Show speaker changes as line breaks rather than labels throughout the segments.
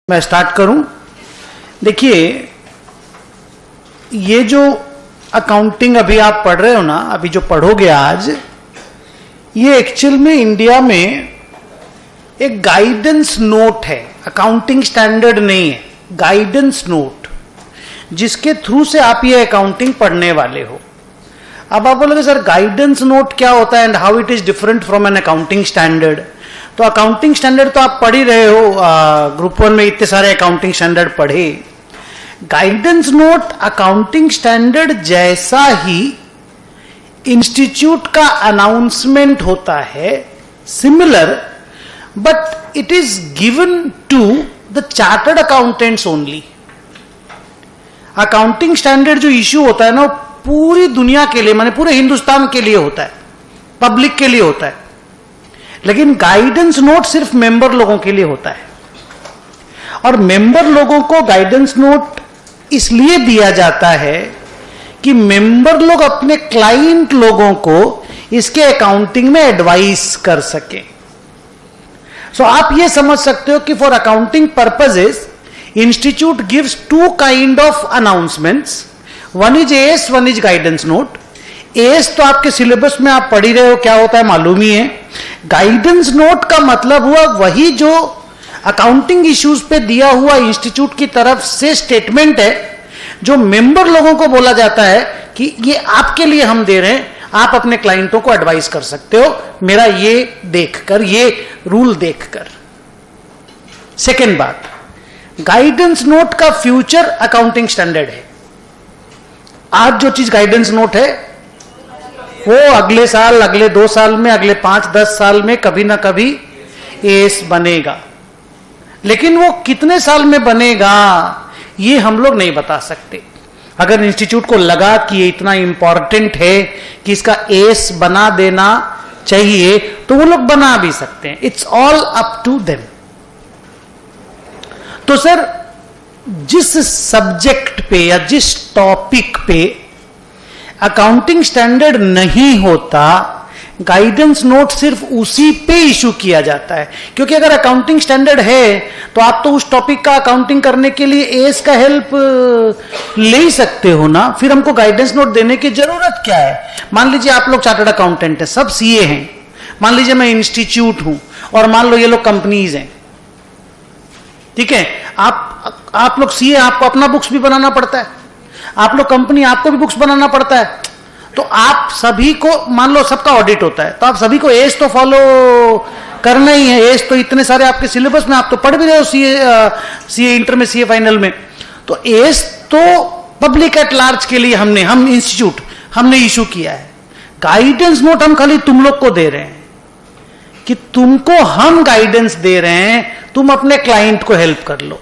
मैं स्टार्ट करूं। देखिए, ये जो अकाउंटिंग अभी आप पढ़ रहे हो ना, अभी जो पढ़ोगे आज, ये एक्चुअल में इंडिया में एक गाइडेंस नोट है, अकाउंटिंग स्टैंडर्ड नहीं है, गाइडेंस नोट, जिसके थ्रू से आप ये अकाउंटिंग पढ़ने वाले हो। अब आप बोलोगे सर गाइडेंस नोट क्या होता है and how it is different from an accounting standard. तो अकाउंटिंग स्टैंडर्ड तो आप पढ़ ही रहे हो, ग्रुप 1 में इतने सारे अकाउंटिंग स्टैंडर्ड पढ़े। गाइडेंस नोट अकाउंटिंग स्टैंडर्ड जैसा ही इंस्टीट्यूट का अनाउंसमेंट होता है, similar, but it is given to the chartered accountants only. Accounting standard जो इश्यू होता है ना, पूरी दुनिया के लिए, माने पूरे हिंदुस्तान के लिए होता है, पब्लिक के लिए होता है। लेकिन गाइडेंस नोट सिर्फ मेंबर लोगों के लिए होता है। और मेंबर लोगों को गाइडेंस नोट इसलिए दिया जाता है कि मेंबर लोग अपने क्लाइंट लोगों को इसके अकाउंटिंग में एडवाइस कर सके। सो आप ये समझ सकते हो कि for accounting purposes institute gives two kind of announcements, one is AS, one is guidance note. AS तो आपके सिलेबस में आप पढ़ ही रहे हो, क्या होता है मालूम ही है। गाइडेंस नोट का मतलब हुआ वही जो अकाउंटिंग इश्यूज पे दिया हुआ इंस्टीट्यूट की तरफ से स्टेटमेंट है, जो मेंबर लोगों को बोला जाता है कि ये आपके लिए हम दे रहे हैं, आप अपने क्लाइंटों को एडवाइस कर सकते हो मेरा ये देखकर, ये रूल देखकर। सेकेंड बात, गाइडेंस नोट का फ्यूचर अकाउंटिंग स्टैंडर्ड है। आज जो चीज गाइडेंस नोट है वो अगले साल, अगले 2 साल में, अगले 5-10 साल में कभी ना कभी एस बनेगा। लेकिन वो कितने साल में बनेगा ये हम लोग नहीं बता सकते। अगर इंस्टीट्यूट को लगा कि ये इतना इंपॉर्टेंट है कि इसका एस बना देना चाहिए तो वो लोग बना भी सकते हैं। It's all up to them. तो सर, जिस सब्जेक्ट पे या जिस टॉपिक पे अकाउंटिंग स्टैंडर्ड नहीं होता, गाइडेंस नोट सिर्फ उसी पे इशू किया जाता है। क्योंकि अगर अकाउंटिंग स्टैंडर्ड है तो आप तो उस टॉपिक का अकाउंटिंग करने के लिए एएस का हेल्प ले ही सकते हो ना, फिर हमको गाइडेंस नोट देने की जरूरत क्या है। मान लीजिए आप लोग चार्टर्ड अकाउंटेंट हैं, सब सीए हैं, मान लीजिए मैं इंस्टीट्यूट हूं और मान लो ये लोग कंपनीज हैं, ठीक है। आप लोग सीए, आपको अपना बुक्स भी बनाना पड़ता है, आप लोग कंपनी, आपको भी बुक्स बनाना पड़ता है। तो आप सभी को, मान लो सबका ऑडिट होता है, तो आप सभी को एस तो फॉलो करना ही है। एस तो इतने सारे आपके सिलेबस में, आप तो पढ़ भी रहे हो सीए इंटर में, सीए फाइनल में। तो एस तो पब्लिक एट लार्ज के लिए हम इंस्टीट्यूट हमने इशू किया है। गाइडेंस नोट हम खाली तुम लोग को दे रहे हैं कि तुमको हम गाइडेंस दे रहे हैं, तुम अपने क्लाइंट को हेल्प कर लो।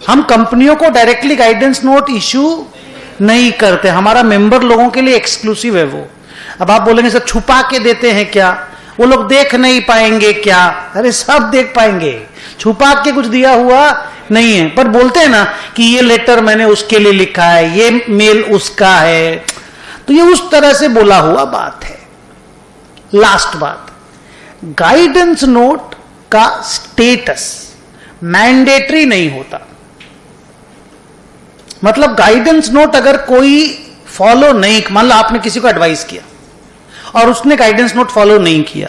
हम कंपनियों को डायरेक्टली गाइडेंस नोट इशू नहीं करते, हमारा मेंबर लोगों के लिए एक्सक्लूसिव है वो। अब आप बोलेंगे सर छुपा के देते हैं क्या, वो लोग देख नहीं पाएंगे क्या? अरे सब देख पाएंगे, छुपा के कुछ दिया हुआ नहीं है। पर बोलते हैं ना कि ये लेटर मैंने उसके लिए लिखा है, ये मेल उसका है, तो ये उस तरह से बोला हुआ बात है। लास्ट बात, गाइडेंस नोट का स्टेटस मैंडेटरी नहीं होता। मतलब गाइडेंस नोट अगर कोई फॉलो नहीं, मान लो आपने किसी को एडवाइस किया और उसने गाइडेंस नोट फॉलो नहीं किया,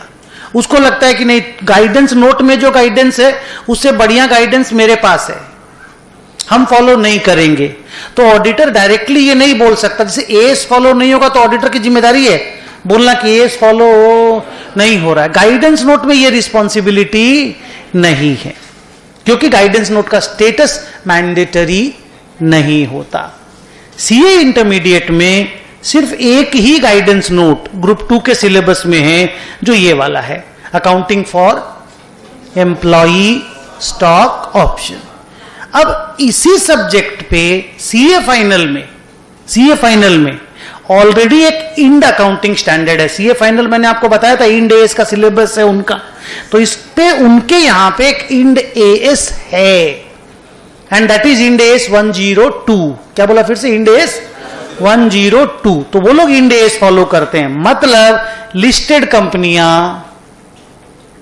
उसको लगता है कि नहीं गाइडेंस नोट में जो गाइडेंस है उससे बढ़िया गाइडेंस मेरे पास है, हम फॉलो नहीं करेंगे, तो ऑडिटर डायरेक्टली ये नहीं बोल सकता। जैसे एएस फॉलो नहीं होगा तो ऑडिटर की जिम्मेदारी है बोलना कि एएस फॉलो नहीं हो रहा है। गाइडेंस नोट में ये रिस्पॉन्सिबिलिटी नहीं है, क्योंकि गाइडेंस नोट का स्टेटस मैंडेटरी नहीं होता। सीए इंटरमीडिएट में सिर्फ एक ही गाइडेंस नोट ग्रुप 2 के सिलेबस में है, जो ये वाला है, accounting for employee stock option. अब इसी सब्जेक्ट पे सीए फाइनल में ऑलरेडी एक इंड अकाउंटिंग स्टैंडर्ड है। सीए फाइनल मैंने आपको बताया था, इंड एएस का सिलेबस है उनका, तो इस पे उनके यहां पे एक इंड एएस है, and that is Ind AS 102। क्या बोला फिर से? Ind AS 102। तो वो लोग इंड एएस फॉलो करते हैं, मतलब लिस्टेड कंपनियां,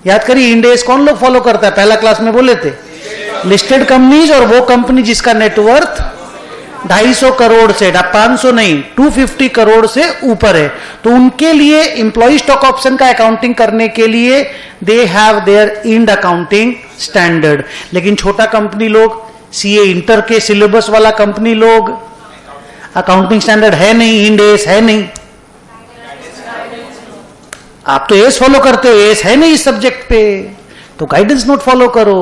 याद करिए इंड एएस कौन लोग फॉलो करता है, पहला क्लास में बोले थे, लिस्टेड कंपनीज और वो कंपनी जिसका नेटवर्थ 250 करोड़ से 500 नहीं 250 करोड़ से ऊपर है, तो उनके लिए एम्प्लॉय स्टॉक ऑप्शन का अकाउंटिंग करने के लिए they have their Ind accounting standard. लेकिन छोटा कंपनी लोग, सीए इंटर के सिलेबस वाला कंपनी लोग, अकाउंटिंग स्टैंडर्ड है नहीं, इंड एस है नहीं। आप तो एस फॉलो करते हो, एस है नहीं इस सब्जेक्ट पे, तो गाइडेंस नोट फॉलो करो।